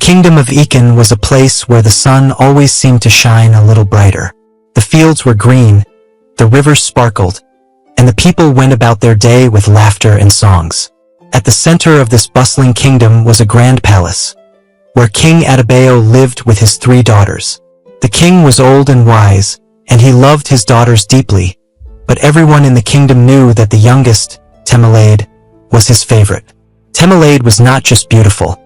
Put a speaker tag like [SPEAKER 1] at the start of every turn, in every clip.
[SPEAKER 1] kingdom of Ekin was a place where the sun always seemed to shine a little brighter. The fields were green, the rivers sparkled, and the people went about their day with laughter and songs. At the center of this bustling kingdom was a grand palace, where King Adebayo lived with his 3 daughters. The king was old and wise, and he loved his daughters deeply, but everyone in the kingdom knew that the youngest, Temelaide, was his favorite. Temelaide was not just beautiful.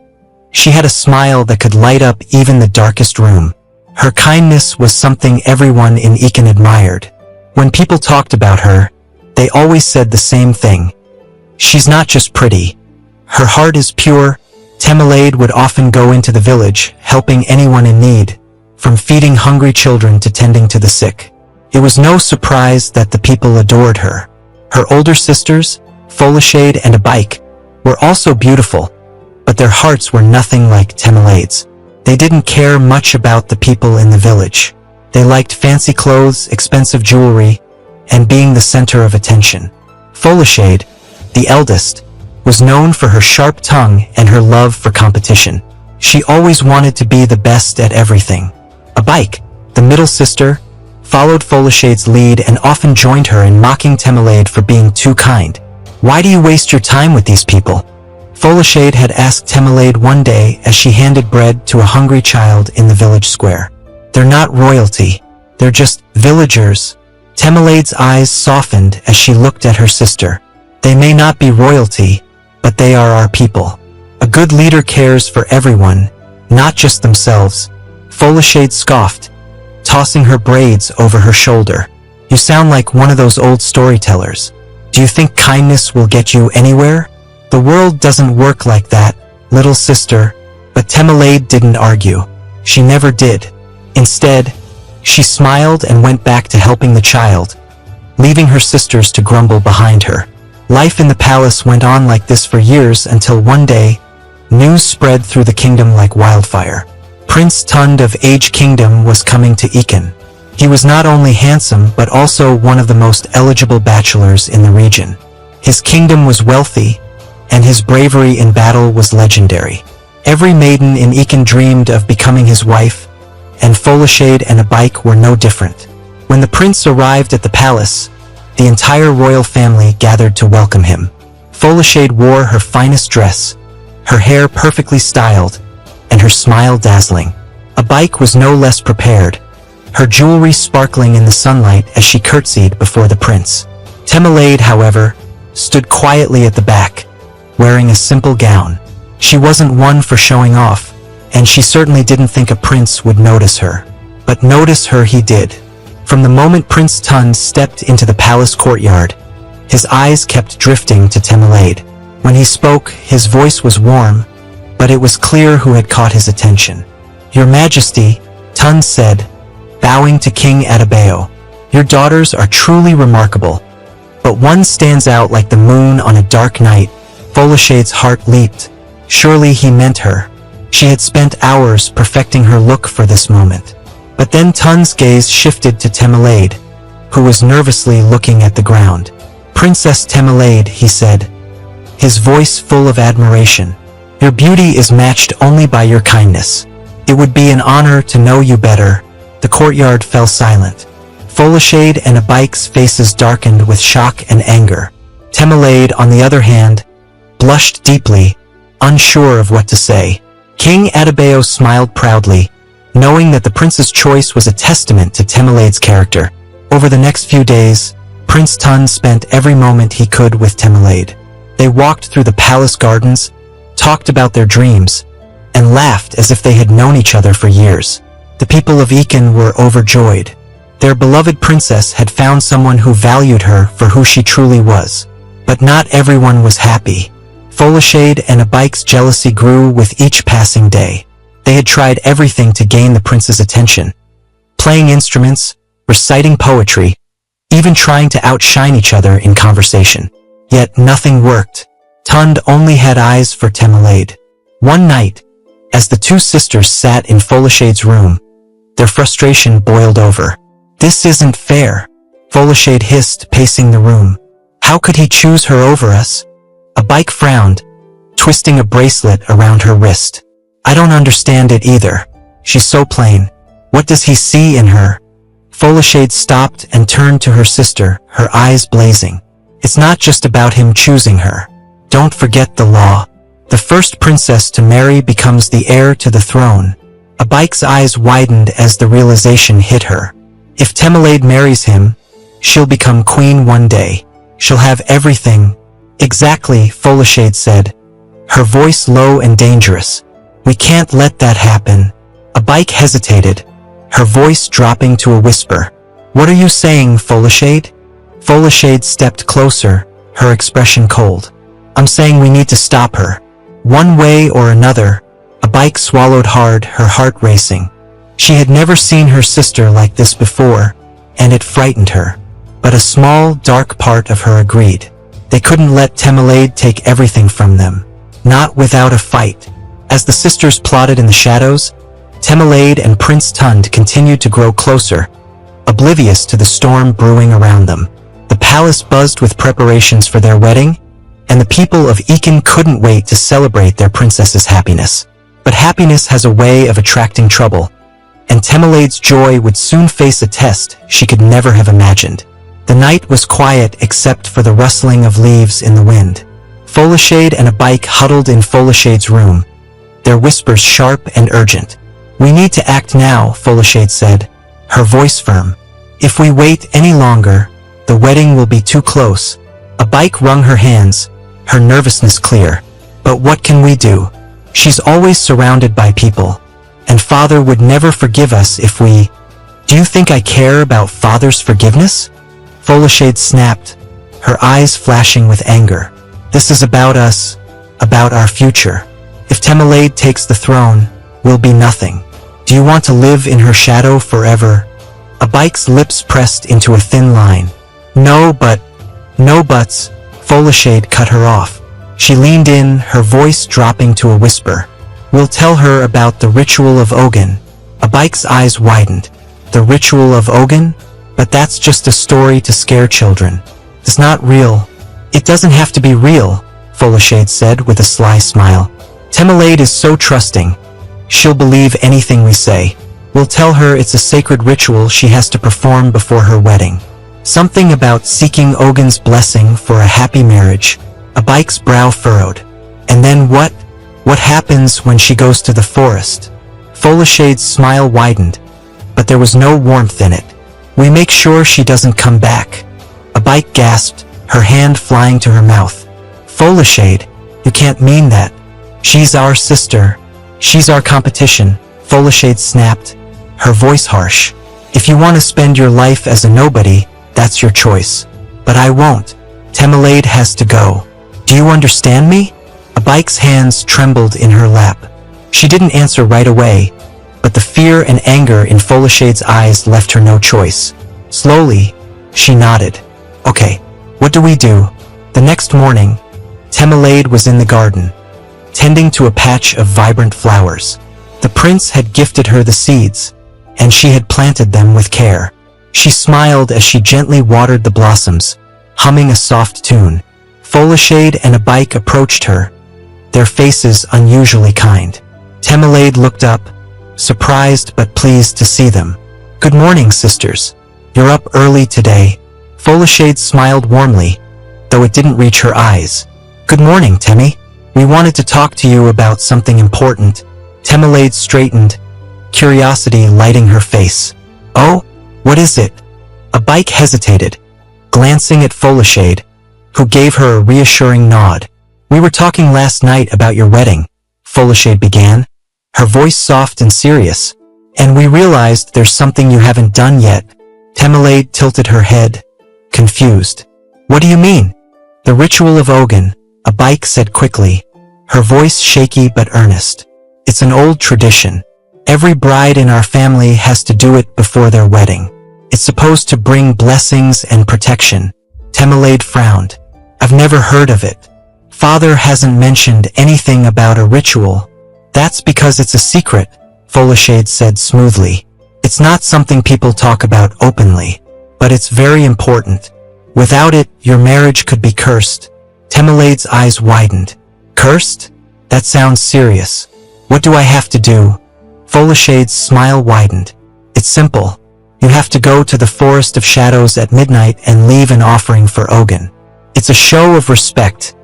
[SPEAKER 1] She had a smile that could light up even the darkest room. Her kindness was something everyone in Ekin admired. When people talked about her, they always said the same thing. She's not just pretty. Her heart is pure. Temelaide would often go into the village, helping anyone in need, from feeding hungry children to tending to the sick. It was no surprise that the people adored her. Her older sisters, Folashade and Abike, were also beautiful, but their hearts were nothing like Temelaide's. They didn't care much about the people in the village. They liked fancy clothes, expensive jewelry, and being the center of attention. Folashade, the eldest, was known for her sharp tongue and her love for competition. She always wanted to be the best at everything. Abike, the middle sister, followed Folashade's lead and often joined her in mocking Temelaide for being too kind. "Why do you waste your time with these people?" Folashade had asked Temelaide one day as she handed bread to a hungry child in the village square. "They're not royalty. They're just villagers." Temelaide's eyes softened as she looked at her sister. "They may not be royalty, but they are our people. A good leader cares for everyone, not just themselves." Folashade scoffed, tossing her braids over her shoulder. "You sound like one of those old storytellers. Do you think kindness will get you anywhere? The world doesn't work like that, little sister." But Temelaide didn't argue. She never did. Instead, she smiled and went back to helping the child, leaving her sisters to grumble behind her. Life in the palace went on like this for years until one day, news spread through the kingdom like wildfire. Prince Tund of Age Kingdom was coming to Ekin. He was not only handsome but also one of the most eligible bachelors in the region. His kingdom was wealthy, and his bravery in battle was legendary. Every maiden in Ekin dreamed of becoming his wife, and Folashade and Abike were no different. When the prince arrived at the palace, the entire royal family gathered to welcome him. Folashade wore her finest dress, her hair perfectly styled, and her smile dazzling. Abike was no less prepared, her jewelry sparkling in the sunlight as she curtsied before the prince. Temelaide, however, stood quietly at the back, wearing a simple gown. She wasn't one for showing off, and she certainly didn't think a prince would notice her. But notice her he did. From the moment Prince Tund stepped into the palace courtyard, his eyes kept drifting to Temelaide. When he spoke, his voice was warm, but it was clear who had caught his attention. "Your Majesty," Tund said, bowing to King Adebayo, "your daughters are truly remarkable, but one stands out like the moon on a dark night." Folashade's heart leaped. Surely he meant her. She had spent hours perfecting her look for this moment. But then Tund's gaze shifted to Temelaide, who was nervously looking at the ground. "Princess Temelaide," he said, his voice full of admiration, "your beauty is matched only by your kindness. It would be an honor to know you better." The courtyard fell silent. Folashade and Abike's faces darkened with shock and anger. Temelaide, on the other hand, blushed deeply, unsure of what to say. King Adebayo smiled proudly, knowing that the prince's choice was a testament to Temelaide's character. Over the next few days, Prince Tund spent every moment he could with Temelaide. They walked through the palace gardens, talked about their dreams, and laughed as if they had known each other for years. The people of Ekin were overjoyed. Their beloved princess had found someone who valued her for who she truly was. But not everyone was happy. Folashade and Abike's jealousy grew with each passing day. They had tried everything to gain the prince's attention, playing instruments, reciting poetry, even trying to outshine each other in conversation. Yet nothing worked. Tund only had eyes for Temelaide. One night, as the two sisters sat in Folashade's room, their frustration boiled over. "This isn't fair," Folashade hissed, pacing the room. "How could he choose her over us?" Abike frowned, twisting a bracelet around her wrist. I don't understand it either. She's so plain. What does he see in her? Folashade stopped and turned to her sister, her eyes blazing. It's not just about him choosing her. Don't forget the law. The first princess to marry becomes the heir to the throne. Abike's eyes widened as the realization hit her. If Temelade marries him, she'll become queen one day. She'll have everything. Exactly, Folashade said, her voice low and dangerous. We can't let that happen. Abike hesitated, her voice dropping to a whisper. What are you saying, Folashade? Folashade stepped closer, her expression cold. I'm saying we need to stop her. One way or another. Abike swallowed hard, her heart racing. She had never seen her sister like this before, and it frightened her. But a small, dark part of her agreed. They couldn't let Temelade take everything from them. Not without a fight. As the sisters plotted in the shadows, Temelade and Prince Tund continued to grow closer, oblivious to the storm brewing around them. The palace buzzed with preparations for their wedding, and the people of Ekin couldn't wait to celebrate their princess's happiness. But happiness has a way of attracting trouble, and Temelade's joy would soon face a test she could never have imagined. The night was quiet except for the rustling of leaves in the wind. Folashade and Abike huddled in Folashade's room, their whispers sharp and urgent. We need to act now, Folashade said, her voice firm. If we wait any longer, the wedding will be too close. Abike wrung her hands, her nervousness clear. But what can we do? She's always surrounded by people, and Father would never forgive us if we... Do you think I care about Father's forgiveness? Folashade snapped, her eyes flashing with anger. This is about us, about our future. If Temelade takes the throne, we'll be nothing. Do you want to live in her shadow forever? Abike's lips pressed into a thin line. No buts, Folashade cut her off. She leaned in, her voice dropping to a whisper. We'll tell her about the ritual of Ogun. Abike's eyes widened. The ritual of Ogun? But that's just a story to scare children. It's not real. It doesn't have to be real, Folashade said with a sly smile. Temelade is so trusting. She'll believe anything we say. We'll tell her it's a sacred ritual she has to perform before her wedding. Something about seeking Ogun's blessing for a happy marriage. Abike's brow furrowed. And then what? What happens when she goes to the forest? Folashade's smile widened, but there was no warmth in it. We make sure she doesn't come back. Abike gasped, her hand flying to her mouth. Folashade, you can't mean that. She's our sister. She's our competition, Folashade snapped, her voice harsh. If you want to spend your life as a nobody, that's your choice. But I won't. Temelade has to go. Do you understand me? Abike's hands trembled in her lap. She didn't answer right away, but the fear and anger in Folashade's eyes left her no choice. Slowly, she nodded. Okay, what do we do? The next morning, Temelade was in the garden, tending to a patch of vibrant flowers. The prince had gifted her the seeds, and she had planted them with care. She smiled as she gently watered the blossoms, humming a soft tune. Folashade and Abike approached her, their faces unusually kind. Temelade looked up, surprised but pleased to see them. Good morning, sisters. You're up early today. Folashade smiled warmly, though it didn't reach her eyes. Good morning, Temi. We wanted to talk to you about something important. Temelade straightened, curiosity lighting her face. Oh, what is it? Abike hesitated, glancing at Folashade, who gave her a reassuring nod. We were talking last night about your wedding, Folashade began, her voice soft and serious. And we realized there's something you haven't done yet. Temelade tilted her head, confused. What do you mean? The ritual of Ogun, Abike said quickly, her voice shaky but earnest. It's an old tradition. Every bride in our family has to do it before their wedding. It's supposed to bring blessings and protection. Temelade frowned. I've never heard of it. Father hasn't mentioned anything about a ritual. That's because it's a secret, Folashade said smoothly. It's not something people talk about openly, but it's very important. Without it, your marriage could be cursed. Temelade's eyes widened. Cursed? That sounds serious. What do I have to do? Folashade's smile widened. It's simple. You have to go to the Forest of Shadows at midnight and leave an offering for Ogun. It's a show of respect,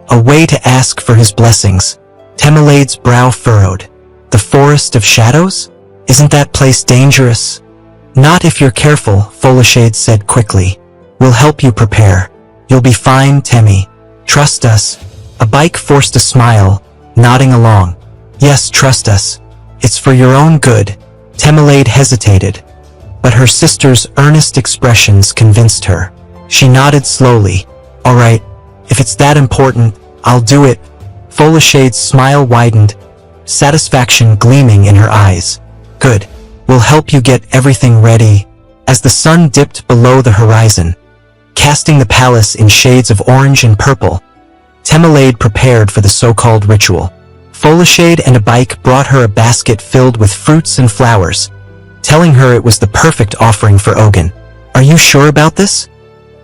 [SPEAKER 1] a way to ask for his blessings. Temelade's brow furrowed. The Forest of Shadows? Isn't that place dangerous? Not if you're careful, Folashade said quickly. We'll help you prepare. You'll be fine, Temi. Trust us. A bike forced a smile, nodding along. Yes, trust us. It's for your own good. Temelade hesitated, but her sister's earnest expressions convinced her. She nodded slowly. All right, if it's that important, I'll do it. Folashade's smile widened, satisfaction gleaming in her eyes. Good. We'll help you get everything ready. As the sun dipped below the horizon, casting the palace in shades of orange and purple, Temelade prepared for the so-called ritual. Folashade and a bike brought her a basket filled with fruits and flowers, telling her it was the perfect offering for Ogun. Are you sure about this?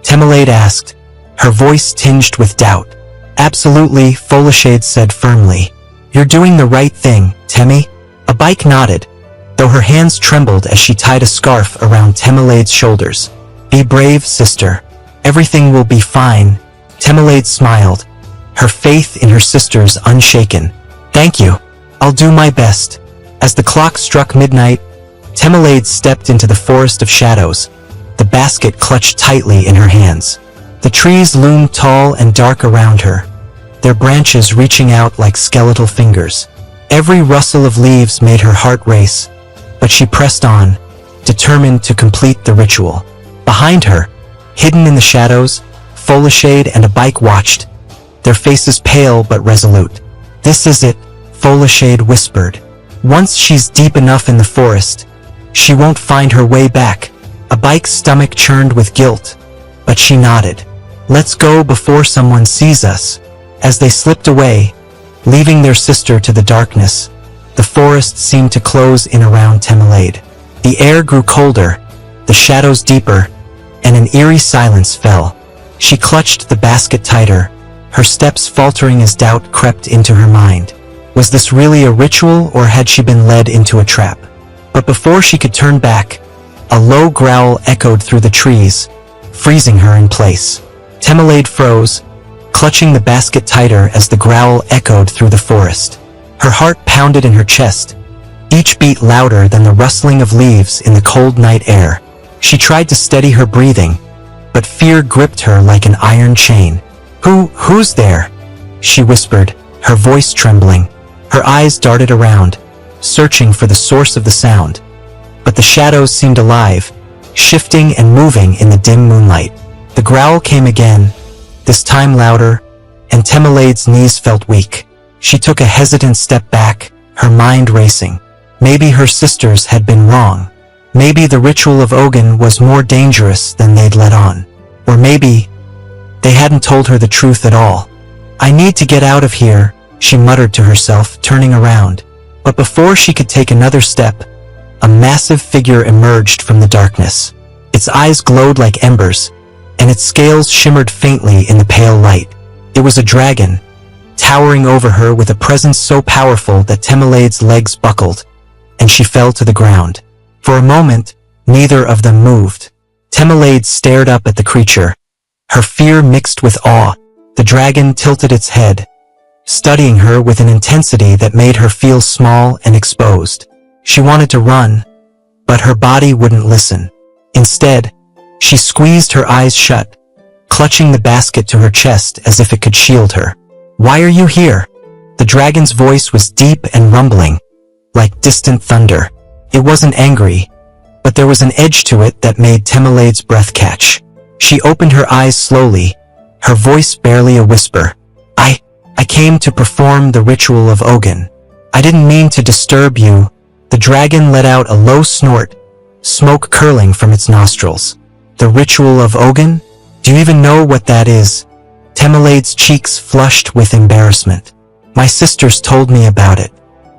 [SPEAKER 1] Temelade asked, her voice tinged with doubt. Absolutely, Folashade said firmly. You're doing the right thing, Temi. A bike nodded, though her hands trembled as she tied a scarf around Temelade's shoulders. Be brave, sister. Everything will be fine. Temelade smiled, her faith in her sisters unshaken. Thank you. I'll do my best. As the clock struck midnight, Temelade stepped into the Forest of Shadows, the basket clutched tightly in her hands. The trees loomed tall and dark around her, their branches reaching out like skeletal fingers. Every rustle of leaves made her heart race, but she pressed on, determined to complete the ritual. Behind her, hidden in the shadows, Folashade and a bike watched, their faces pale but resolute. This is it, Folashade whispered. Once she's deep enough in the forest, she won't find her way back. A bike's stomach churned with guilt, but she nodded. Let's go before someone sees us. As they slipped away, leaving their sister to the darkness, the forest seemed to close in around Temelade. The air grew colder, the shadows deeper, and an eerie silence fell. She clutched the basket tighter, her steps faltering as doubt crept into her mind. Was this really a ritual, or had she been led into a trap? But before she could turn back, a low growl echoed through the trees, freezing her in place. Temelade froze, clutching the basket tighter as the growl echoed through the forest. Her heart pounded in her chest, each beat louder than the rustling of leaves in the cold night air. She tried to steady her breathing, but fear gripped her like an iron chain. Who's there? She whispered, her voice trembling. Her eyes darted around, searching for the source of the sound. But the shadows seemed alive, shifting and moving in the dim moonlight. The growl came again, this time louder, and Temelade's knees felt weak. She took a hesitant step back, her mind racing. Maybe her sisters had been wrong. Maybe the ritual of Ogun was more dangerous than they'd let on. Or maybe they hadn't told her the truth at all. I need to get out of here, she muttered to herself, turning around. But before she could take another step, a massive figure emerged from the darkness. Its eyes glowed like embers, and its scales shimmered faintly in the pale light. It was a dragon, towering over her with a presence so powerful that Temelade's legs buckled, and she fell to the ground. For a moment, neither of them moved. Temelade stared up at the creature, her fear mixed with awe. The dragon tilted its head, studying her with an intensity that made her feel small and exposed. She wanted to run, but her body wouldn't listen. Instead, she squeezed her eyes shut, clutching the basket to her chest as if it could shield her. Why are you here? The dragon's voice was deep and rumbling, like distant thunder. It wasn't angry, but there was an edge to it that made Temelade's breath catch. She opened her eyes slowly, her voice barely a whisper. I came to perform the ritual of Ogun. I didn't mean to disturb you. The dragon let out a low snort, smoke curling from its nostrils. The ritual of Ogun? Do you even know what that is? Temelade's cheeks flushed with embarrassment. My sisters told me about it.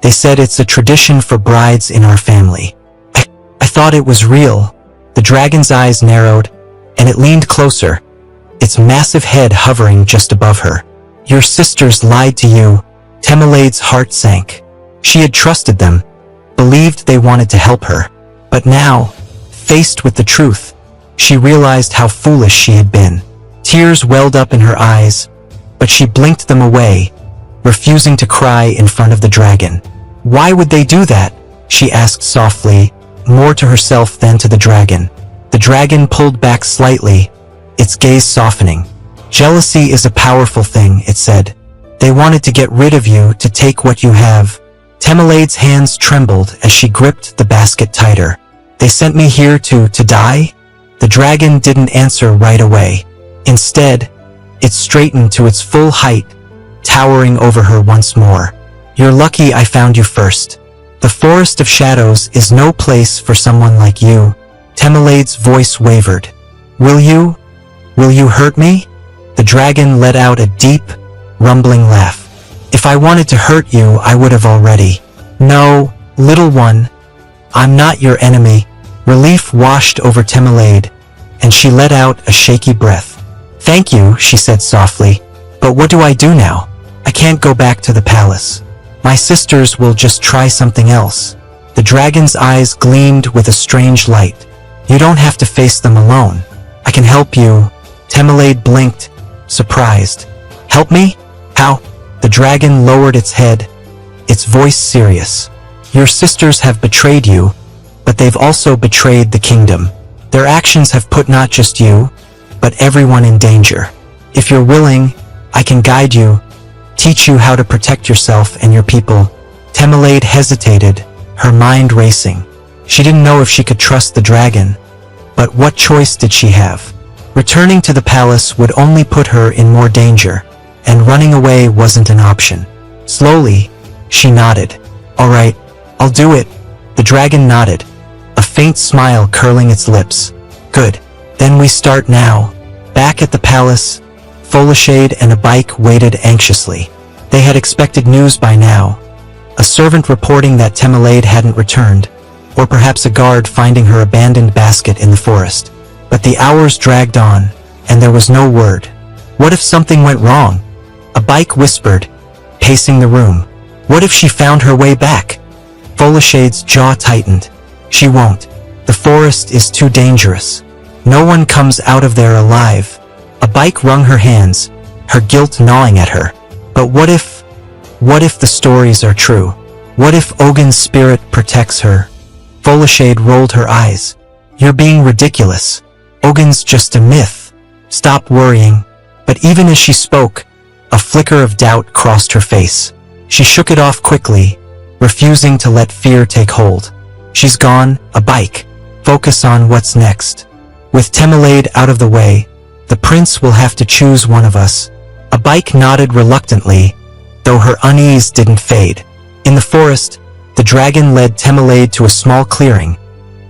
[SPEAKER 1] They said it's a tradition for brides in our family. I thought it was real. The dragon's eyes narrowed, and it leaned closer, its massive head hovering just above her. Your sisters lied to you. Temelade's heart sank. She had trusted them, believed they wanted to help her. But now, faced with the truth, she realized how foolish she had been. Tears welled up in her eyes, but she blinked them away, refusing to cry in front of the dragon. Why would they do that? She asked softly, more to herself than to the dragon. The dragon pulled back slightly, its gaze softening. Jealousy is a powerful thing, it said. They wanted to get rid of you, to take what you have. Temelade's hands trembled as she gripped the basket tighter. They sent me here to die? The dragon didn't answer right away. Instead, it straightened to its full height, towering over her once more. You're lucky I found you first. The Forest of Shadows is no place for someone like you. Temelade's voice wavered. Will you hurt me? The dragon let out a deep, rumbling laugh. If I wanted to hurt you, I would have already. No, little one. I'm not your enemy. Relief washed over Temelade, and she let out a shaky breath. Thank you, she said softly. But what do I do now? I can't go back to the palace. My sisters will just try something else. The dragon's eyes gleamed with a strange light. You don't have to face them alone. I can help you. Temelade blinked, surprised. Help me? How? The dragon lowered its head, its voice serious. Your sisters have betrayed you, but they've also betrayed the kingdom. Their actions have put not just you, but everyone in danger. If you're willing, I can guide you, teach you how to protect yourself and your people. Temelade hesitated, her mind racing. She didn't know if she could trust the dragon, but what choice did she have? Returning to the palace would only put her in more danger, and running away wasn't an option. Slowly, she nodded. All right, I'll do it. The dragon nodded, a faint smile curling its lips. Good. Then we start now. Back at the palace, Folishade and a bike waited anxiously. They had expected news by now. A servant reporting that Temelade hadn't returned, or perhaps a guard finding her abandoned basket in the forest. But the hours dragged on, and there was no word. What if something went wrong? A bike whispered, pacing the room. What if she found her way back? Folishade's jaw tightened. She won't. The forest is too dangerous. No one comes out of there alive. A bike wrung her hands, her guilt gnawing at her. But what if the stories are true? What if Ogun's spirit protects her? Folishade rolled her eyes. You're being ridiculous. Ogun's just a myth. Stop worrying. But even as she spoke, a flicker of doubt crossed her face. She shook it off quickly, refusing to let fear take hold. She's gone, a bike. Focus on what's next. With Temelade out of the way, the prince will have to choose one of us. A bike nodded reluctantly, though her unease didn't fade. In the forest, the dragon led Temelade to a small clearing,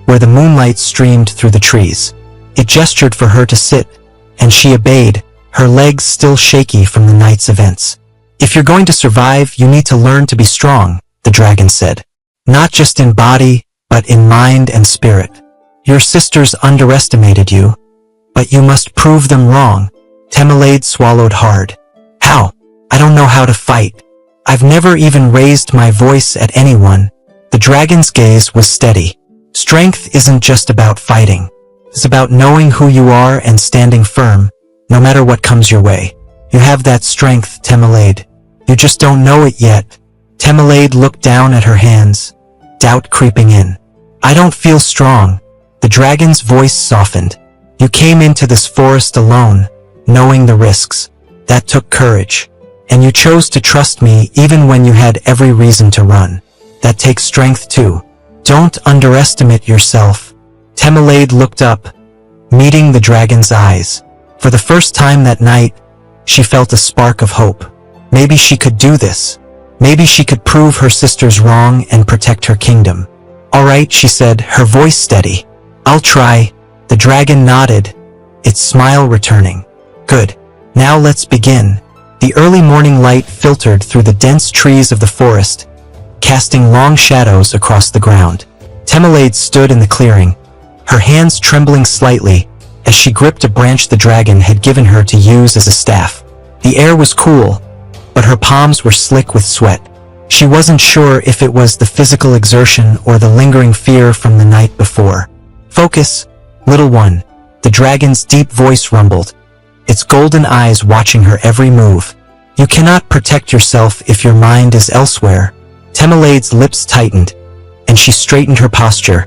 [SPEAKER 1] where the moonlight streamed through the trees. It gestured for her to sit, and she obeyed, her legs still shaky from the night's events. If you're going to survive, you need to learn to be strong, the dragon said. Not just in body, but in mind and spirit. Your sisters underestimated you, but you must prove them wrong. Temelade swallowed hard. How? I don't know how to fight. I've never even raised my voice at anyone. The dragon's gaze was steady. Strength isn't just about fighting. It's about knowing who you are and standing firm, no matter what comes your way. You have that strength, Temelade. You just don't know it yet. Temelade looked down at her hands, doubt creeping in. I don't feel strong. The dragon's voice softened. You came into this forest alone, knowing the risks. That took courage. And you chose to trust me even when you had every reason to run. That takes strength too. Don't underestimate yourself. Temelade looked up, meeting the dragon's eyes. For the first time that night, she felt a spark of hope. Maybe she could do this. Maybe she could prove her sisters wrong and protect her kingdom. All right, she said, her voice steady. I'll try. The dragon nodded, its smile returning. Good. Now let's begin. The early morning light filtered through the dense trees of the forest, casting long shadows across the ground. Temelade stood in the clearing, her hands trembling slightly as she gripped a branch the dragon had given her to use as a staff. The air was cool, but her palms were slick with sweat. She wasn't sure if it was the physical exertion or the lingering fear from the night before. "Focus, little one," the dragon's deep voice rumbled, its golden eyes watching her every move. "You cannot protect yourself if your mind is elsewhere." Temelade's lips tightened, and she straightened her posture,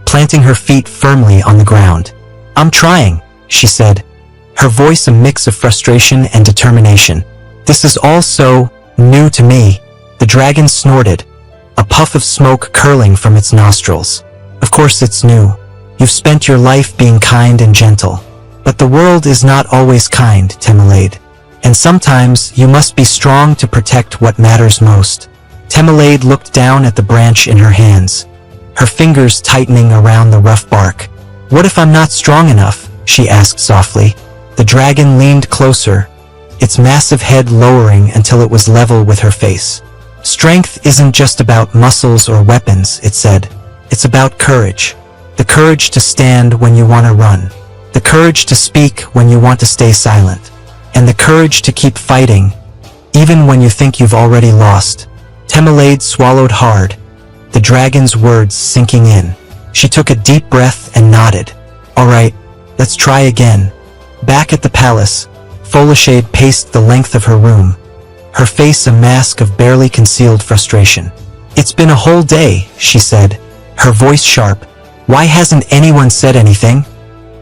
[SPEAKER 1] planting her feet firmly on the ground. "I'm trying," she said, her voice a mix of frustration and determination. "This is all so new to me." The dragon snorted, a puff of smoke curling from its nostrils. "Of course it's new. You've spent your life being kind and gentle. But the world is not always kind, Temelade. And sometimes you must be strong to protect what matters most." Temelade looked down at the branch in her hands, her fingers tightening around the rough bark. "What if I'm not strong enough?" she asked softly. The dragon leaned closer, its massive head lowering until it was level with her face. "Strength isn't just about muscles or weapons," it said. "It's about courage. The courage to stand when you want to run. The courage to speak when you want to stay silent. And the courage to keep fighting, even when you think you've already lost." Temelade swallowed hard, the dragon's words sinking in. She took a deep breath and nodded. "All right, let's try again." Back at the palace, Folashade paced the length of her room, her face a mask of barely concealed frustration. "It's been a whole day," she said, her voice sharp. "Why hasn't anyone said anything?"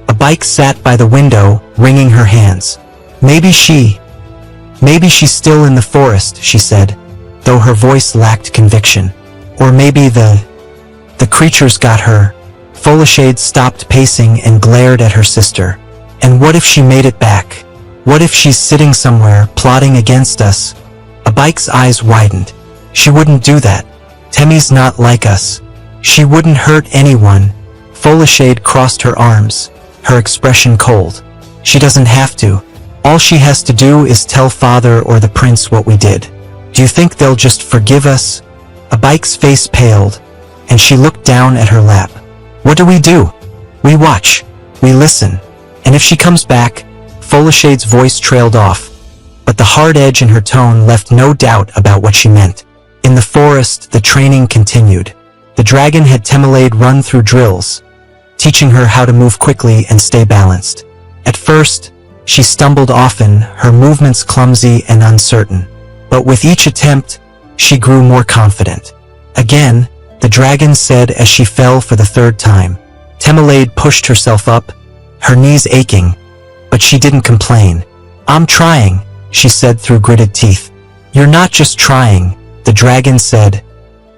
[SPEAKER 1] A bike sat by the window, wringing her hands. Maybe she's still in the forest," she said, though her voice lacked conviction. "Or maybe the creatures got her." Folashade stopped pacing and glared at her sister. "And what if she made it back? What if she's sitting somewhere, plotting against us?" A bike's eyes widened. "She wouldn't do that. Temmy's not like us. She wouldn't hurt anyone." Folashade crossed her arms, her expression cold. "She doesn't have to. All she has to do is tell father or the prince what we did. Do you think they'll just forgive us?" A bike's face paled, and she looked down at her lap. "What do? We watch. We listen. And if she comes back..." Folashade's voice trailed off, but the hard edge in her tone left no doubt about what she meant. In the forest, the training continued. The dragon had Temelade run through drills, teaching her how to move quickly and stay balanced. At first, she stumbled often, her movements clumsy and uncertain. But with each attempt, she grew more confident. Again, the dragon said as she fell for the third time. Temelade pushed herself up, her knees aching, but she didn't complain. "I'm trying," she said through gritted teeth. "You're not just trying," the dragon said,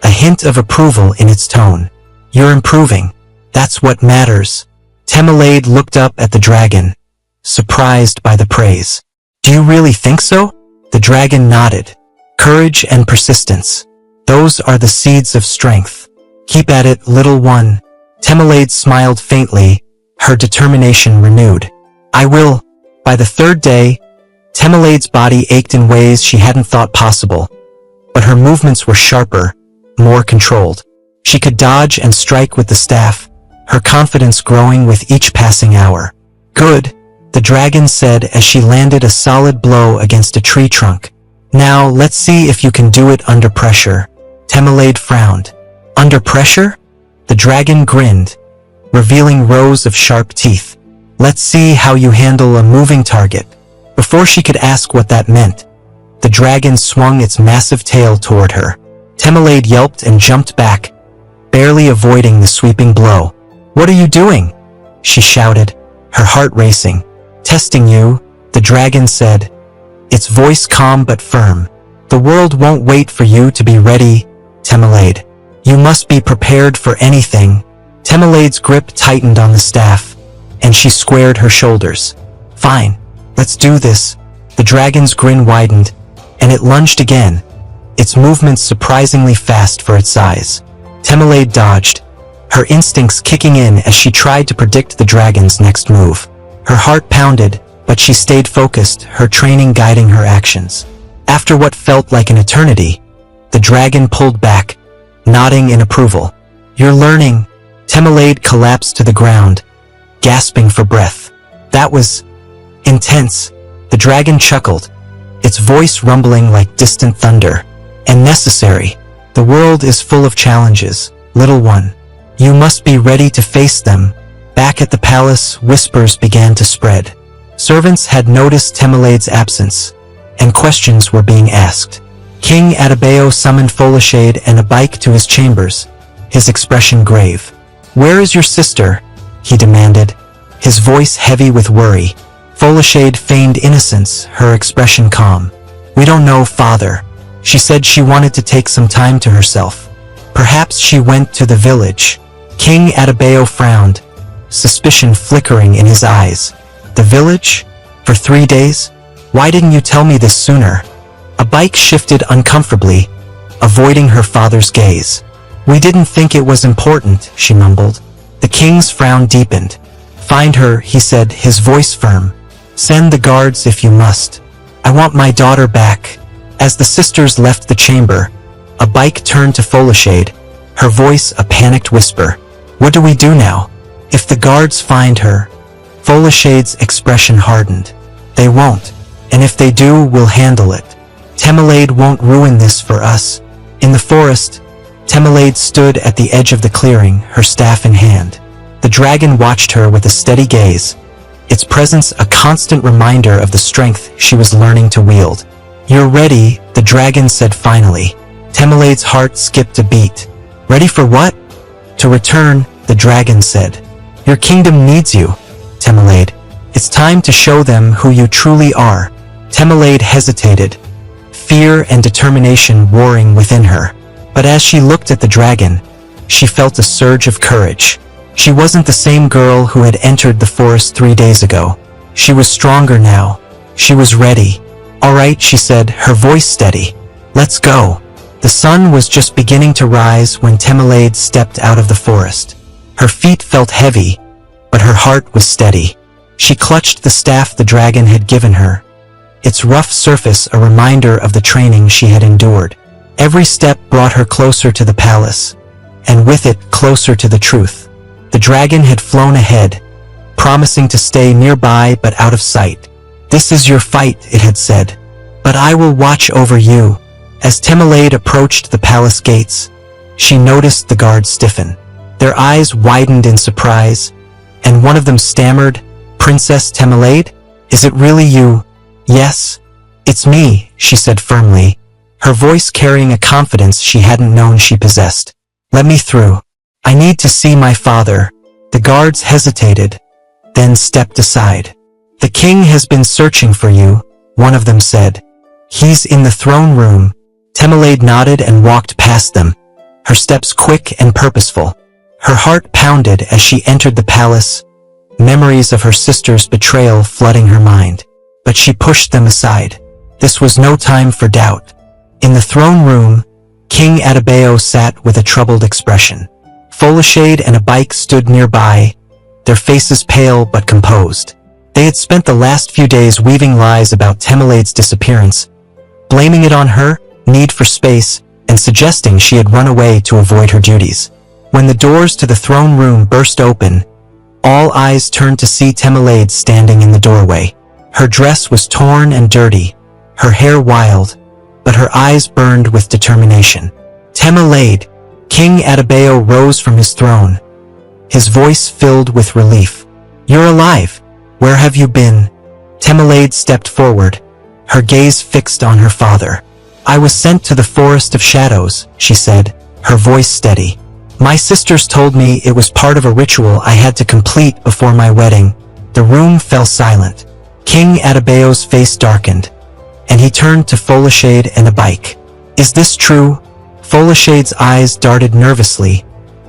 [SPEAKER 1] a hint of approval in its tone. "You're improving. That's what matters." Temelade looked up at the dragon, surprised by the praise. "Do you really think so?" The dragon nodded. "Courage and persistence. Those are the seeds of strength. Keep at it, little one." Temelade smiled faintly, her determination renewed. "I will." By the third day, Temelade's body ached in ways she hadn't thought possible, but her movements were sharper, more controlled. She could dodge and strike with the staff, her confidence growing with each passing hour. "Good," the dragon said as she landed a solid blow against a tree trunk. "Now let's see if you can do it under pressure." Temelade frowned. "Under pressure?" The dragon grinned, revealing rows of sharp teeth. "Let's see how you handle a moving target." Before she could ask what that meant, the dragon swung its massive tail toward her. Temelade yelped and jumped back, barely avoiding the sweeping blow. "What are you doing?" she shouted, her heart racing. "Testing you," the dragon said, its voice calm but firm. "The world won't wait for you to be ready, Temelade. You must be prepared for anything." Temelade's grip tightened on the staff, and she squared her shoulders. "Fine, let's do this." The dragon's grin widened, and it lunged again, its movements surprisingly fast for its size. Temelade dodged, her instincts kicking in as she tried to predict the dragon's next move. Her heart pounded, but she stayed focused, her training guiding her actions. After what felt like an eternity, the dragon pulled back, nodding in approval. "You're learning." Temelade collapsed to the ground, gasping for breath. "That was intense." The dragon chuckled, its voice rumbling like distant thunder. and necessary. The world is full of challenges, little one. You must be ready to face them. Back at the palace, whispers began to spread. Servants had noticed Temelade's absence, and questions were being asked. King Adebayo summoned Folashade and a bike to his chambers, his expression grave. "Where is your sister?" he demanded, his voice heavy with worry. Folashade feigned innocence, her expression calm. "We don't know, father. She said she wanted to take some time to herself. Perhaps she went to the village." King Adebayo frowned, suspicion flickering in his eyes. "The village? For 3 days? Why didn't you tell me this sooner?" A bike shifted uncomfortably, avoiding her father's gaze. "We didn't think it was important," she mumbled. The king's frown deepened. "Find her," he said, his voice firm. "Send the guards if you must. I want my daughter back." As the sisters left the chamber, a bike turned to Folashade, her voice a panicked whisper. "What do we do now? If the guards find her?" Folashade's expression hardened. "They won't. And if they do, we'll handle it. Temelade won't ruin this for us." In the forest, Temelade stood at the edge of the clearing, her staff in hand. The dragon watched her with a steady gaze, its presence a constant reminder of the strength she was learning to wield. "You're ready," the dragon said finally. Temelade's heart skipped a beat. "Ready for what?" "To return," the dragon said. "Your kingdom needs you, Temelade. It's time to show them who you truly are." Temelade hesitated, fear and determination warring within her. But as she looked at the dragon, she felt a surge of courage. She wasn't the same girl who had entered the forest 3 days ago. She was stronger now. She was ready. "All right," she said, her voice steady. "Let's go." The sun was just beginning to rise when Temelade stepped out of the forest. Her feet felt heavy, but her heart was steady. She clutched the staff the dragon had given her, its rough surface a reminder of the training she had endured. Every step brought her closer to the palace, and with it closer to the truth. The dragon had flown ahead, promising to stay nearby but out of sight. "This is your fight," it had said, "but I will watch over you." As Temelade approached the palace gates, she noticed the guards stiffen. Their eyes widened in surprise, and one of them stammered, "Princess Temelade? Is it really you?" "Yes, it's me," she said firmly, her voice carrying a confidence she hadn't known she possessed. "Let me through. I need to see my father." The guards hesitated, then stepped aside. "The king has been searching for you," one of them said. "He's in the throne room." Temelade nodded and walked past them, her steps quick and purposeful. Her heart pounded as she entered the palace, memories of her sister's betrayal flooding her mind. But she pushed them aside. This was no time for doubt. In the throne room, King Adebayo sat with a troubled expression. Folashade and a bike stood nearby, their faces pale but composed. They had spent the last few days weaving lies about Temelade's disappearance, blaming it on her, need for space, and suggesting she had run away to avoid her duties. When the doors to the throne room burst open, all eyes turned to see Temelade standing in the doorway. Her dress was torn and dirty, her hair wild, but her eyes burned with determination. "Temelade!" King Adebayo rose from his throne, his voice filled with relief. "You're alive! Where have you been?" Temelade stepped forward, her gaze fixed on her father. "I was sent to the Forest of Shadows," she said, her voice steady. "My sisters told me it was part of a ritual I had to complete before my wedding." The room fell silent. King Adebayo's face darkened, and he turned to Folashade and a bike. "Is this true?" Folashade's eyes darted nervously,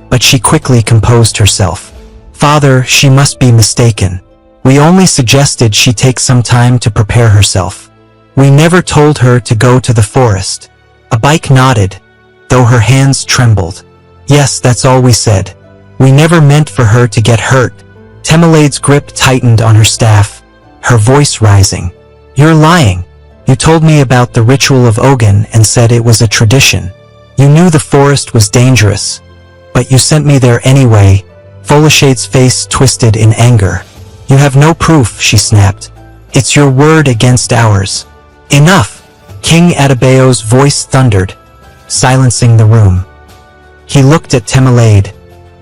[SPEAKER 1] but she quickly composed herself. "Father, she must be mistaken. We only suggested she take some time to prepare herself. We never told her to go to the forest." A bike nodded, though her hands trembled. "Yes, that's all we said. We never meant for her to get hurt." Temelade's grip tightened on her staff, her voice rising. "You're lying. You told me about the ritual of Ogun and said it was a tradition. You knew the forest was dangerous, but you sent me there anyway." Folashade's face twisted in anger. "You have no proof," she snapped. "It's your word against ours." "Enough!" King Adebayo's voice thundered, silencing the room. He looked at Temelade,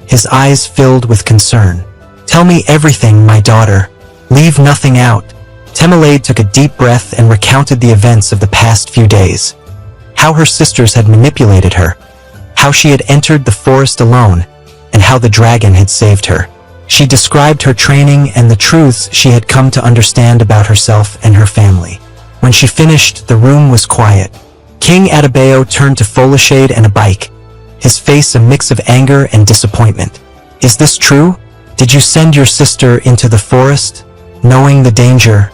[SPEAKER 1] his eyes filled with concern. "Tell me everything, my daughter. Leave nothing out." Temelade took a deep breath and recounted the events of the past few days. How her sisters had manipulated her, how she had entered the forest alone, and how the dragon had saved her. She described her training and the truths she had come to understand about herself and her family. When she finished, the room was quiet. King Atabeo turned to Folashade and Abike, his face a mix of anger and disappointment. "Is this true? Did you send your sister into the forest, knowing the danger?"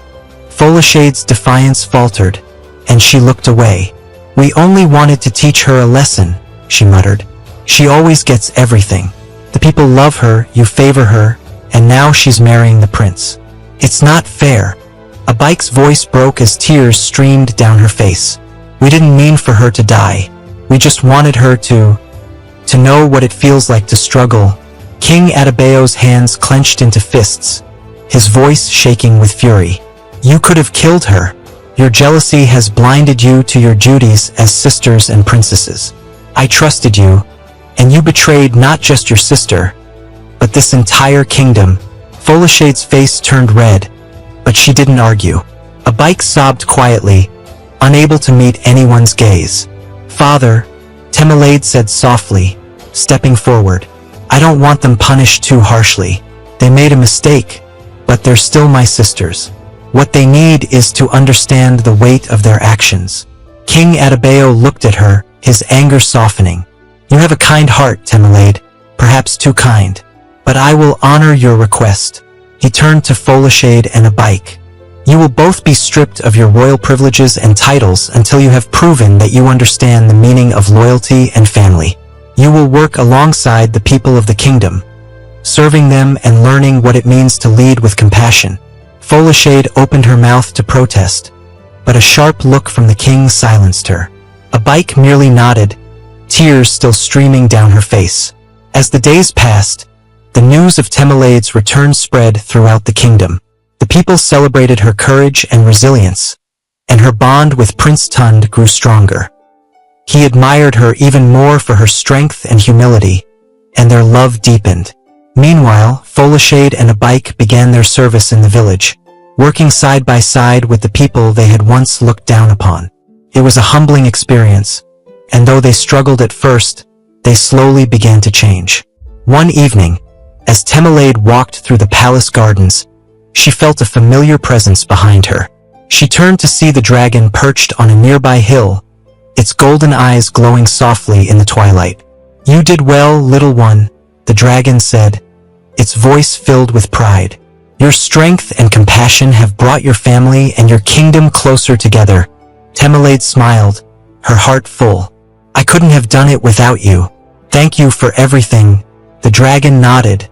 [SPEAKER 1] Folashade's defiance faltered, and she looked away. "We only wanted to teach her a lesson," she muttered. "She always gets everything. The people love her, you favor her, and now she's marrying the prince. It's not fair." Abike's voice broke as tears streamed down her face. "We didn't mean for her to die. We just wanted her to know what it feels like to struggle." King Atabeo's hands clenched into fists, his voice shaking with fury. "You could have killed her. Your jealousy has blinded you to your duties as sisters and princesses. I trusted you, and you betrayed not just your sister, but this entire kingdom." Folashade's face turned red, but she didn't argue. Abike sobbed quietly, unable to meet anyone's gaze. "Father," Temelade said softly, stepping forward, "I don't want them punished too harshly. They made a mistake, but they're still my sisters. What they need is to understand the weight of their actions." King Atabeo looked at her, his anger softening. "You have a kind heart, Temelade, perhaps too kind, but I will honor your request." He turned to Folashade and Abike. "You will both be stripped of your royal privileges and titles until you have proven that you understand the meaning of loyalty and family. You will work alongside the people of the kingdom, serving them and learning what it means to lead with compassion." Folashade opened her mouth to protest, but a sharp look from the king silenced her. Abike merely nodded, tears still streaming down her face. As the days passed, the news of Temelade's return spread throughout the kingdom. The people celebrated her courage and resilience, and her bond with Prince Tund grew stronger. He admired her even more for her strength and humility, and their love deepened. Meanwhile, Folashade and Abike began their service in the village, working side by side with the people they had once looked down upon. It was a humbling experience, and though they struggled at first, they slowly began to change. One evening, as Temelade walked through the palace gardens, she felt a familiar presence behind her. She turned to see the dragon perched on a nearby hill, its golden eyes glowing softly in the twilight. "You did well, little one," the dragon said, its voice filled with pride. "Your strength and compassion have brought your family and your kingdom closer together." Temelade smiled, her heart full. "I couldn't have done it without you. Thank you for everything." The dragon nodded,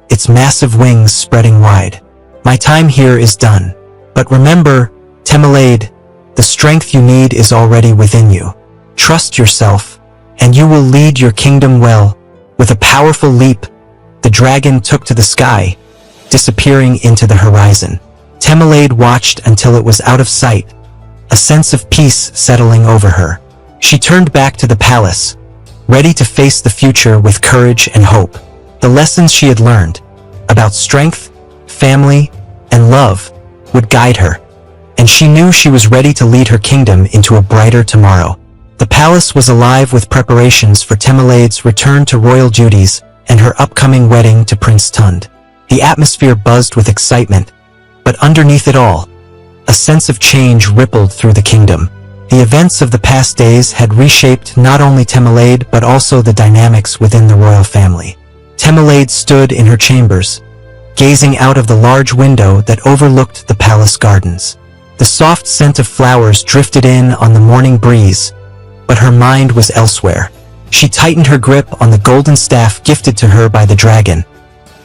[SPEAKER 1] its massive wings spreading wide. "My time here is done. But remember, Temelade, the strength you need is already within you. Trust yourself, and you will lead your kingdom well." With a powerful leap, the dragon took to the sky, disappearing into the horizon. Temelade watched until it was out of sight, a sense of peace settling over her. She turned back to the palace, ready to face the future with courage and hope. The lessons she had learned about strength, family, and love would guide her, and she knew she was ready to lead her kingdom into a brighter tomorrow. The palace was alive with preparations for Temelade's return to royal duties and her upcoming wedding to Prince Tund. The atmosphere buzzed with excitement, but underneath it all, a sense of change rippled through the kingdom. The events of the past days had reshaped not only Temelade but also the dynamics within the royal family. Temelade stood in her chambers, gazing out of the large window that overlooked the palace gardens. The soft scent of flowers drifted in on the morning breeze, but her mind was elsewhere. She tightened her grip on the golden staff gifted to her by the dragon,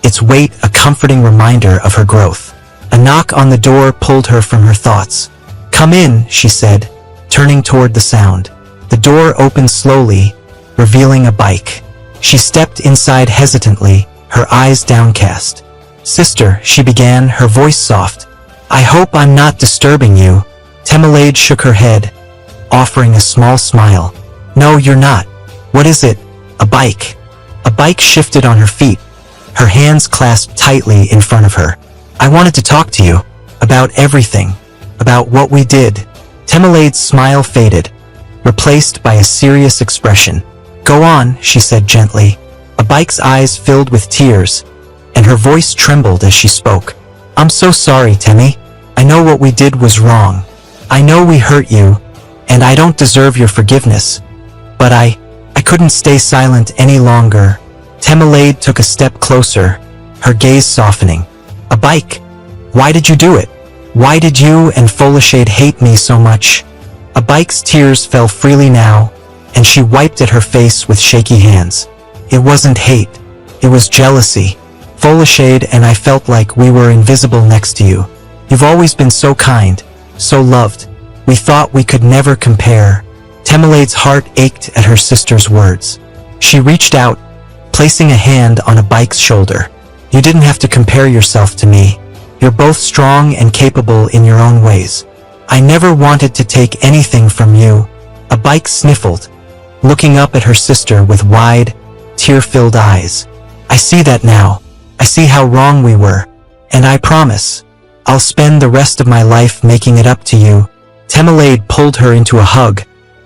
[SPEAKER 1] its weight a comforting reminder of her growth. A knock on the door pulled her from her thoughts. "Come in," she said, turning toward the sound. The door opened slowly, revealing Abike. She stepped inside hesitantly, her eyes downcast. "Sister," she began, her voice soft, "I hope I'm not disturbing you." Temelade shook her head, offering a small smile. No, you're not. What is it? A bike. A bike shifted on her feet, her hands clasped tightly in front of her. I wanted to talk to you. About everything. About what we did. Temelade's smile faded, replaced by a serious expression. Go on, she said gently. A bike's eyes filled with tears, and her voice trembled as she spoke. I'm so sorry, Temi. I know what we did was wrong. I know we hurt you, and I don't deserve your forgiveness. But I couldn't stay silent any longer. Temelade took a step closer, her gaze softening. A bike? Why did you do it? Why did you and Folashade hate me so much? A bike's tears fell freely now, and she wiped at her face with shaky hands. It wasn't hate. It was jealousy. Folashade and I felt like we were invisible next to you. You've always been so kind, so loved. We thought we could never compare. Temelade's heart ached at her sister's words. She reached out, placing a hand on a bike's shoulder. You didn't have to compare yourself to me. You're both strong and capable in your own ways. I never wanted to take anything from you. A bike sniffled, looking up at her sister with wide, tear-filled eyes. I see that now. I see how wrong we were. And I promise, I'll spend the rest of my life making it up to you. Temelade pulled her into a hug,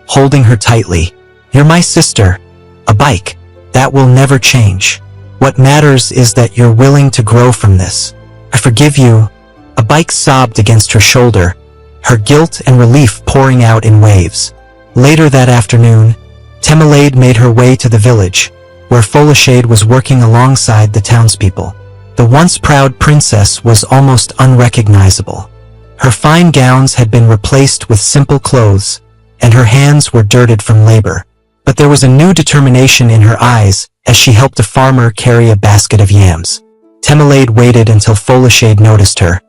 [SPEAKER 1] holding her tightly. You're my sister. A bike. That will never change. What matters is that you're willing to grow from this. I forgive you. A bike sobbed against her shoulder, her guilt and relief pouring out in waves. Later that afternoon, Temelade made her way to the village, where Folashade was working alongside the townspeople. The once proud princess was almost unrecognizable. Her fine gowns had been replaced with simple clothes, and her hands were dirted from labor. But there was a new determination in her eyes as she helped a farmer carry a basket of yams. Temelade waited until Folashade noticed her,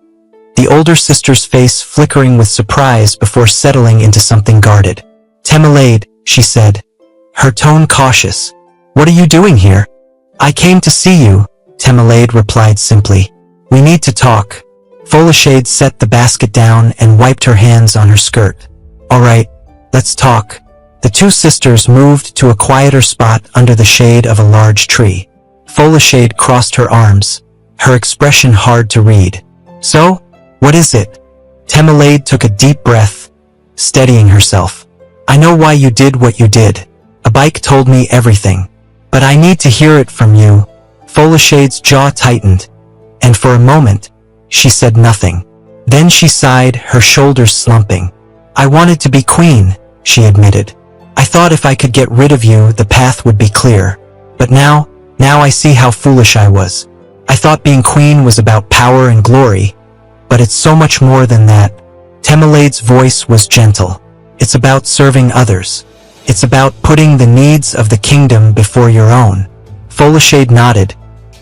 [SPEAKER 1] the older sister's face flickering with surprise before settling into something guarded. Temelade, she said, her tone cautious. What are you doing here? I came to see you, Temelade replied simply. We need to talk. Folashade set the basket down and wiped her hands on her skirt. All right, let's talk. The two sisters moved to a quieter spot under the shade of a large tree. Folashade crossed her arms, her expression hard to read. So, what is it? Temelade took a deep breath, steadying herself. I know why you did what you did. A bike told me everything. But I need to hear it from you. Folashade's jaw tightened, and for a moment, she said nothing. Then she sighed, her shoulders slumping. I wanted to be queen, she admitted. I thought if I could get rid of you, the path would be clear. But now I see how foolish I was. I thought being queen was about power and glory, but it's so much more than that. Temelade's voice was gentle. It's about serving others. It's about putting the needs of the kingdom before your own. Folashade nodded,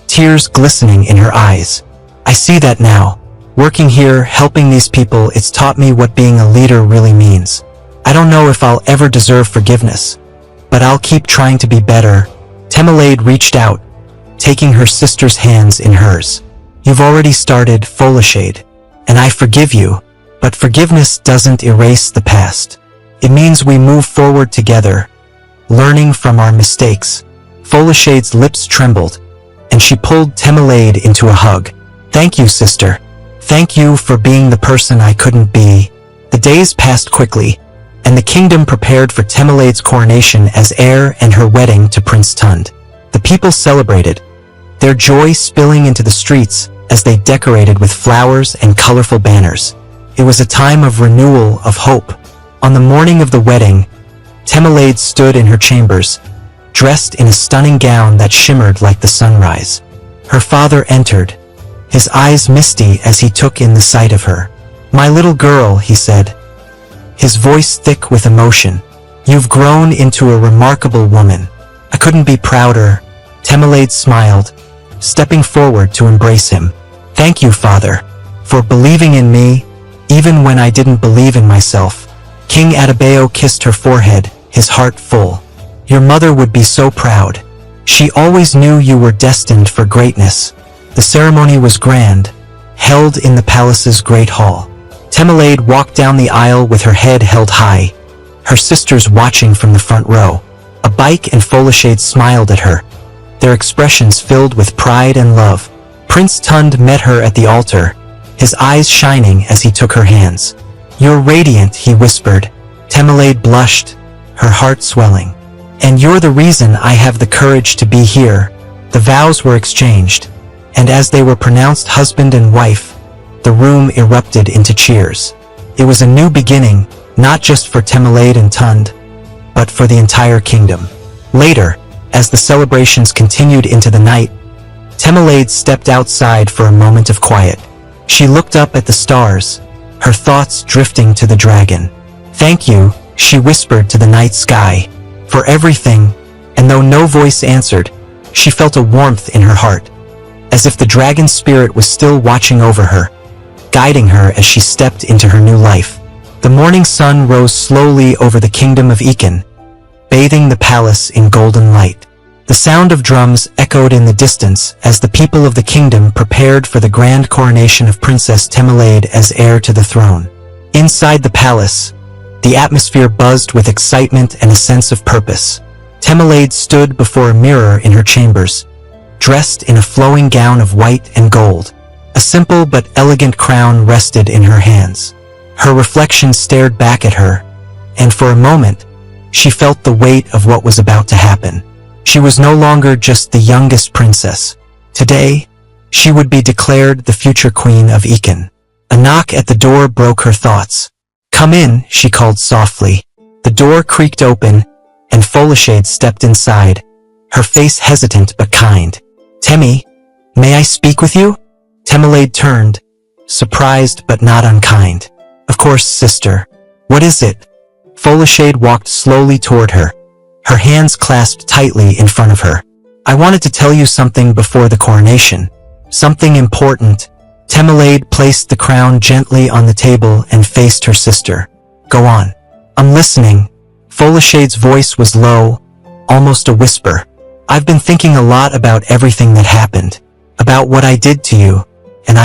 [SPEAKER 1] tears glistening in her eyes. I see that now. Working here, helping these people, it's taught me what being a leader really means. I don't know if I'll ever deserve forgiveness, but I'll keep trying to be better. Temelade reached out, taking her sister's hands in hers. You've already started, Folashade, and I forgive you, but forgiveness doesn't erase the past. It means we move forward together, learning from our mistakes. Folashade's lips trembled, and she pulled Temelade into a hug. Thank you, sister. Thank you for being the person I couldn't be. The days passed quickly, and the kingdom prepared for Temelade's coronation as heir and her wedding to Prince Tund. The people celebrated, their joy spilling into the streets as they decorated with flowers and colorful banners. It was a time of renewal, of hope. On the morning of the wedding, Temelade stood in her chambers, dressed in a stunning gown that shimmered like the sunrise. Her father entered, his eyes misty as he took in the sight of her. My little girl, he said, his voice thick with emotion. You've grown into a remarkable woman. I couldn't be prouder. Temelade smiled, stepping forward to embrace him. Thank you, father, for believing in me, even when I didn't believe in myself. King Adebayo kissed her forehead, his heart full. Your mother would be so proud. She always knew you were destined for greatness. The ceremony was grand, held in the palace's great hall. Temelade walked down the aisle with her head held high, her sisters watching from the front row. A bike and Folashade smiled at her, their expressions filled with pride and love. Prince Tund met her at the altar, his eyes shining as he took her hands. "You're radiant," he whispered. Temelaide blushed, her heart swelling. "And you're the reason I have the courage to be here." The vows were exchanged, and as they were pronounced husband and wife, the room erupted into cheers. It was a new beginning, not just for Temelaide and Tund, but for the entire kingdom. Later, as the celebrations continued into the night, Temelaide stepped outside for a moment of quiet. She looked up at the stars, her thoughts drifting to the dragon. "Thank you," she whispered to the night sky, "for everything," and though no voice answered, she felt a warmth in her heart, as if the dragon's spirit was still watching over her, guiding her as she stepped into her new life. The morning sun rose slowly over the kingdom of Ekin, bathing the palace in golden light. The sound of drums echoed in the distance as the people of the kingdom prepared for the grand coronation of Princess Temelaide as heir to the throne. Inside the palace, the atmosphere buzzed with excitement and a sense of purpose. Temelaide stood before a mirror in her chambers, dressed in a flowing gown of white and gold. A simple but elegant crown rested in her hands. Her reflection stared back at her, and for a moment, she felt the weight of what was about to happen. She was no longer just the youngest princess. Today, she would be declared the future queen of Ekin. A knock at the door broke her thoughts. "Come in," she called softly. The door creaked open, and Folashade stepped inside, her face hesitant but kind. "Temi, may I speak with you?" Temelaide turned, surprised but not unkind. "Of course, sister. What is it?" Folashade walked slowly toward her, her hands clasped tightly in front of her. "I wanted to tell you something before the coronation. Something important." Temelaide placed the crown gently on the table and faced her sister. "Go on." "I'm listening." Folashade's voice was low, almost a whisper. "I've been thinking a lot about everything that happened, about what I did to you, and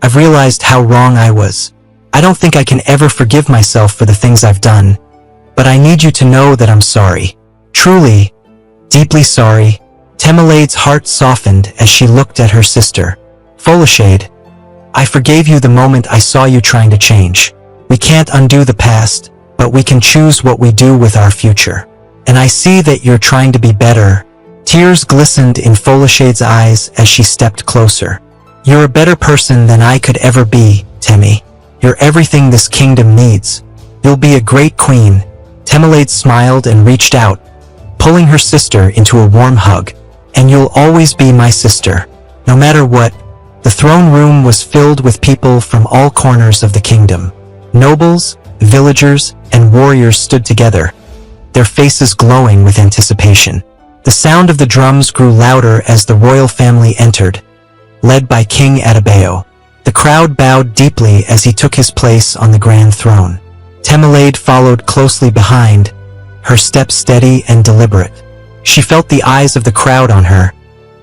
[SPEAKER 1] I've realized how wrong I was. I don't think I can ever forgive myself for the things I've done, but I need you to know that I'm sorry. Truly, deeply sorry." Temelaide's heart softened as she looked at her sister. "Folashade, I forgave you the moment I saw you trying to change. We can't undo the past, but we can choose what we do with our future. And I see that you're trying to be better." Tears glistened in Folashade's eyes as she stepped closer. "You're a better person than I could ever be, Temi. You're everything this kingdom needs. You'll be a great queen." Temelaide smiled and reached out, pulling her sister into a warm hug. "And you'll always be my sister, no matter what." The throne room was filled with people from all corners of the kingdom. Nobles, villagers, and warriors stood together, their faces glowing with anticipation. The sound of the drums grew louder as the royal family entered, led by King Adebayo. The crowd bowed deeply as he took his place on the grand throne. Temelaide followed closely behind, her steps steady and deliberate. She felt the eyes of the crowd on her,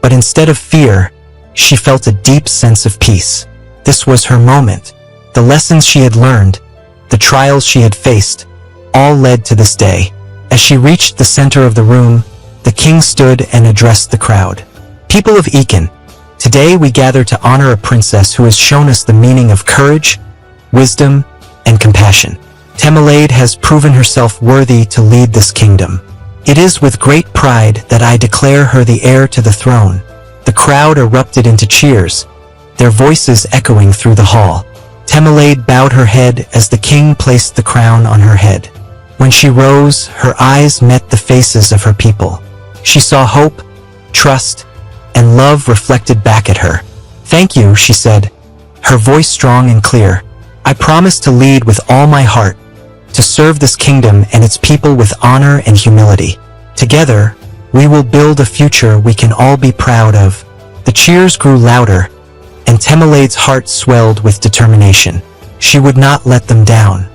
[SPEAKER 1] but instead of fear, she felt a deep sense of peace. This was her moment. The lessons she had learned, the trials she had faced, all led to this day. As she reached the center of the room, the king stood and addressed the crowd. "People of Ekin, today we gather to honor a princess who has shown us the meaning of courage, wisdom, and compassion. Temelaide has proven herself worthy to lead this kingdom. It is with great pride that I declare her the heir to the throne." The crowd erupted into cheers, their voices echoing through the hall. Temelaide bowed her head as the king placed the crown on her head. When she rose, her eyes met the faces of her people. She saw hope, trust, and love reflected back at her. "Thank you," she said, her voice strong and clear. "I promise to lead with all my heart, to serve this kingdom and its people with honor and humility. Together, we will build a future we can all be proud of." The cheers grew louder, and Temelaide's heart swelled with determination. She would not let them down.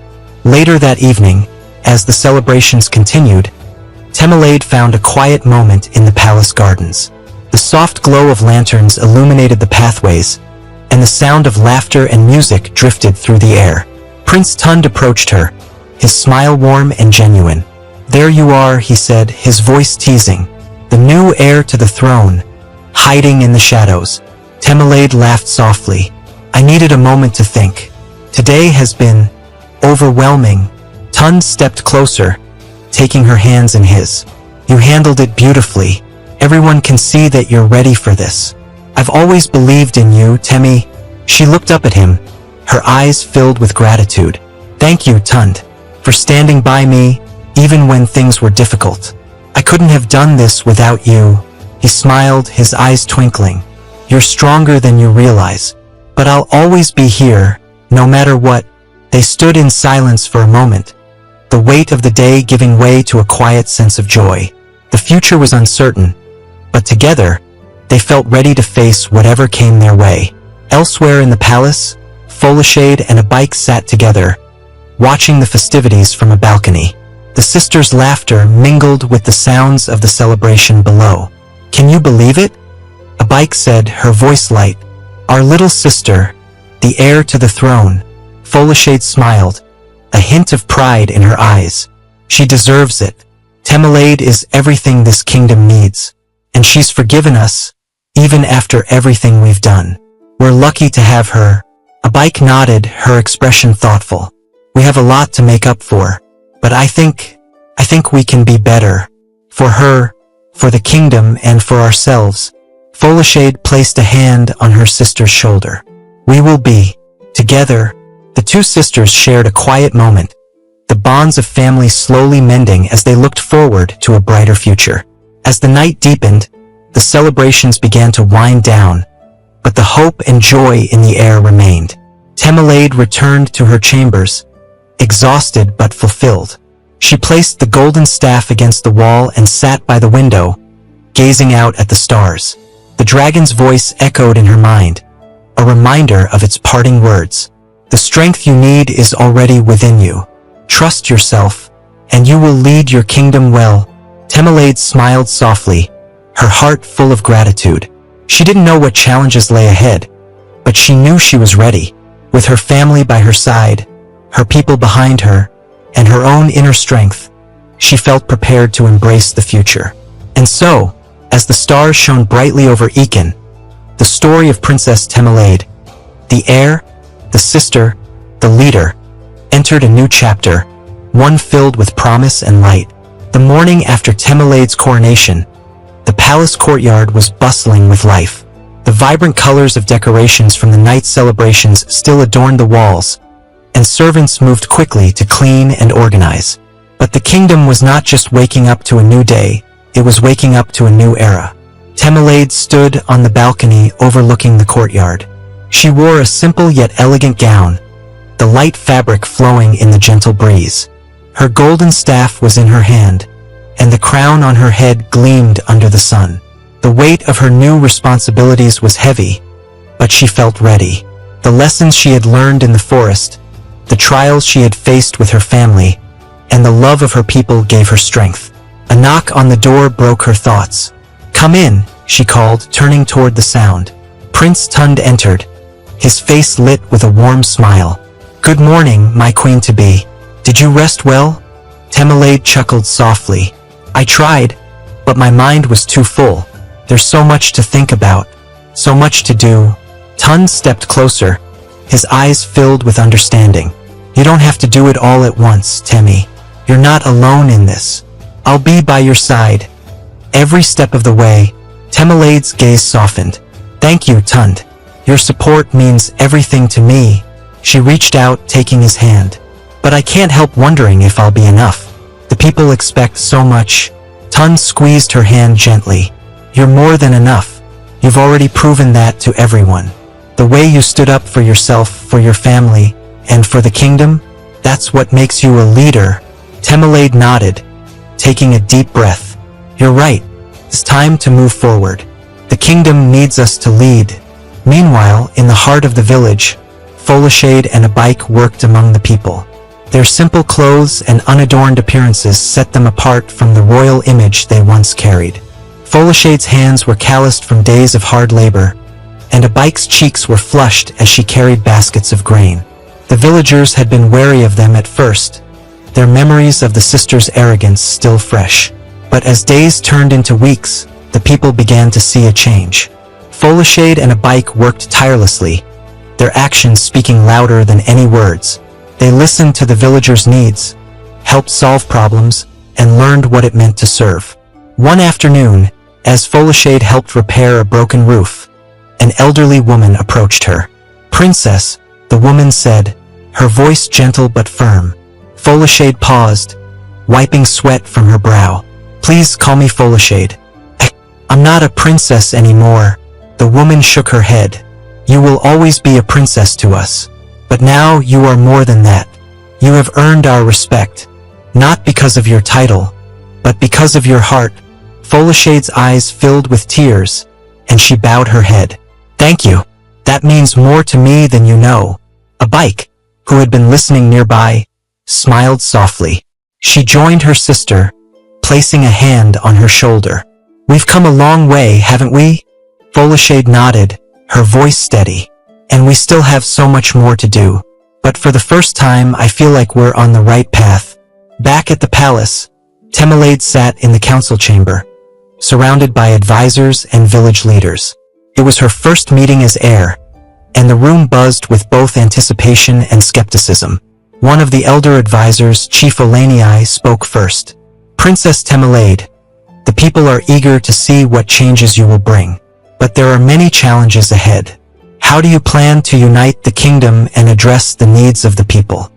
[SPEAKER 1] Later that evening, as the celebrations continued, Temelaide found a quiet moment in the palace gardens. The soft glow of lanterns illuminated the pathways, and the sound of laughter and music drifted through the air. Prince Tund approached her, his smile warm and genuine. "There you are," he said, his voice teasing. "The new heir to the throne, hiding in the shadows." Temelade laughed softly. "I needed a moment to think. Today has been overwhelming." Tund stepped closer, taking her hands in his. "You handled it beautifully. Everyone can see that you're ready for this. I've always believed in you, Temi." She looked up at him, her eyes filled with gratitude. "Thank you, Tund, for standing by me, even when things were difficult. I couldn't have done this without you." He smiled, his eyes twinkling. "You're stronger than you realize. But I'll always be here, no matter what." They stood in silence for a moment, the weight of the day giving way to a quiet sense of joy. The future was uncertain, but together, they felt ready to face whatever came their way. Elsewhere in the palace, Folashade and a bike sat together, watching the festivities from a balcony. The sisters' laughter mingled with the sounds of the celebration below. "Can you believe it?" A bike said, her voice light. "Our little sister, the heir to the throne." Folashade smiled, a hint of pride in her eyes. "She deserves it. Temelade is everything this kingdom needs, and she's forgiven us, even after everything we've done. We're lucky to have her." A bike nodded, her expression thoughtful. "We have a lot to make up for, but I think we can be better. For her, for the kingdom, and for ourselves." Folashade placed a hand on her sister's shoulder. "We will be together." The two sisters shared a quiet moment, the bonds of family slowly mending as they looked forward to a brighter future. As the night deepened, the celebrations began to wind down, but the hope and joy in the air remained. Temelade returned to her chambers, exhausted but fulfilled. She placed the golden staff against the wall and sat by the window, gazing out at the stars. The dragon's voice echoed in her mind, a reminder of its parting words. "The strength you need is already within you. Trust yourself, and you will lead your kingdom well." Temelade smiled softly, her heart full of gratitude. She didn't know what challenges lay ahead, but she knew she was ready. With her family by her side, her people behind her, and her own inner strength, she felt prepared to embrace the future. And so, as the stars shone brightly over Ekin, the story of Princess Temelade, the heir, the sister, the leader, entered a new chapter, one filled with promise and light. The morning after Temelade's coronation, the palace courtyard was bustling with life. The vibrant colors of decorations from the night celebrations still adorned the walls, and servants moved quickly to clean and organize. But the kingdom was not just waking up to a new day, it was waking up to a new era. Temelade stood on the balcony overlooking the courtyard. She wore a simple yet elegant gown, the light fabric flowing in the gentle breeze. Her golden staff was in her hand, and the crown on her head gleamed under the sun. The weight of her new responsibilities was heavy, but she felt ready. The lessons she had learned in the forest, the trials she had faced with her family, and the love of her people gave her strength. A knock on the door broke her thoughts. "Come in," she called, turning toward the sound. Prince Tund entered, his face lit with a warm smile. "Good morning, my queen-to-be. Did you rest well?" Temelade chuckled softly. "I tried, but my mind was too full. There's so much to think about, so much to do." Tund stepped closer, his eyes filled with understanding. "You don't have to do it all at once, Temi. You're not alone in this. I'll be by your side, every step of the way." Temelade's gaze softened. "Thank you, Tund. Your support means everything to me." She reached out, taking his hand. "But I can't help wondering if I'll be enough. The people expect so much." Tund squeezed her hand gently. "You're more than enough. You've already proven that to everyone. The way you stood up for yourself, for your family, and for the kingdom, that's what makes you a leader." Temelade nodded, taking a deep breath. "You're right. It's time to move forward. The kingdom needs us to lead." Meanwhile, in the heart of the village, Folashade and a bike worked among the people. Their simple clothes and unadorned appearances set them apart from the royal image they once carried. Folashade's hands were calloused from days of hard labor, and a bike's cheeks were flushed as she carried baskets of grain. The villagers had been wary of them at first, their memories of the sisters' arrogance still fresh. But as days turned into weeks, the people began to see a change. Folashade and a bike worked tirelessly, their actions speaking louder than any words. They listened to the villagers' needs, helped solve problems, and learned what it meant to serve. One afternoon, as Folashade helped repair a broken roof, an elderly woman approached her. "Princess," the woman said, her voice gentle but firm. Folashade paused, wiping sweat from her brow. "Please call me Folashade. I'm not a princess anymore." The woman shook her head. "You will always be a princess to us. But now you are more than that. You have earned our respect, not because of your title, but because of your heart." Folashade's eyes filled with tears, and she bowed her head. "Thank you. That means more to me than you know." A bike, who had been listening nearby, smiled softly. She joined her sister, placing a hand on her shoulder. "We've come a long way, haven't we?" Folashade nodded, her voice steady. "And we still have so much more to do. But for the first time, I feel like we're on the right path." Back at the palace, Temelade sat in the council chamber, surrounded by advisors and village leaders. It was her first meeting as heir, and the room buzzed with both anticipation and skepticism. One of the elder advisors, Chief Olanei, spoke first. "Princess Temelade, the people are eager to see what changes you will bring. But there are many challenges ahead. How do you plan to unite the kingdom and address the needs of the people?"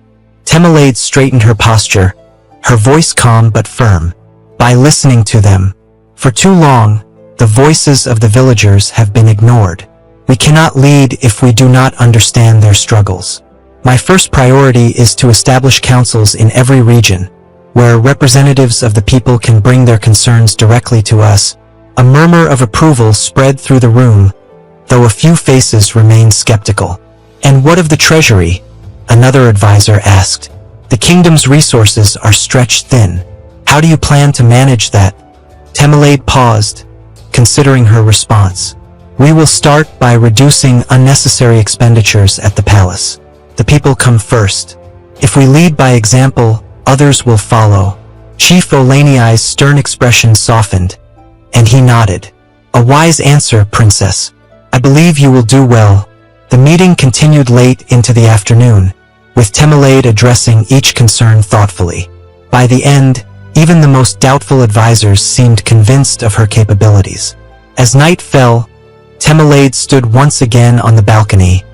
[SPEAKER 1] Temelade straightened her posture, her voice calm but firm. "By listening to them. For too long, the voices of the villagers have been ignored. We cannot lead if we do not understand their struggles. My first priority is to establish councils in every region, where representatives of the people can bring their concerns directly to us." A murmur of approval spread through the room, though a few faces remained skeptical. "And what of the treasury?" another advisor asked. "The kingdom's resources are stretched thin. How do you plan to manage that?" Temelade paused, considering her response. "We will start by reducing unnecessary expenditures at the palace. The people come first. If we lead by example, others will follow." Chief Olanei's stern expression softened, and he nodded. "A wise answer, Princess. I believe you will do well." The meeting continued late into the afternoon, with Temelade addressing each concern thoughtfully. By the end, even the most doubtful advisors seemed convinced of her capabilities. As night fell, Temelade stood once again on the balcony,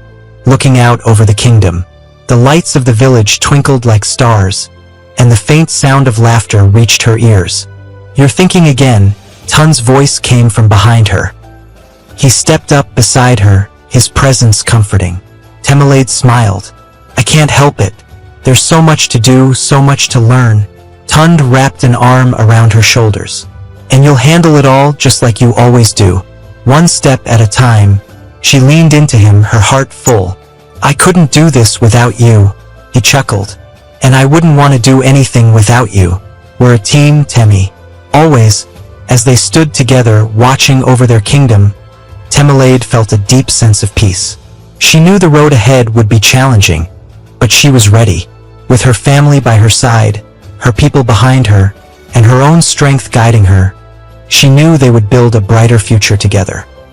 [SPEAKER 1] looking out over the kingdom. The lights of the village twinkled like stars, and the faint sound of laughter reached her ears. "You're thinking again," Tun's voice came from behind her. He stepped up beside her, his presence comforting. Temelade smiled. "I can't help it. There's so much to do, so much to learn." Tund wrapped an arm around her shoulders. "And you'll handle it all just like you always do. One step at a time." She leaned into him, her heart full. "I couldn't do this without you," he chuckled. "And I wouldn't want to do anything without you. We're a team, Temi. Always." As they stood together, watching over their kingdom, Temelade felt a deep sense of peace. She knew the road ahead would be challenging, but she was ready. With her family by her side, her people behind her, and her own strength guiding her, she knew they would build a brighter future together.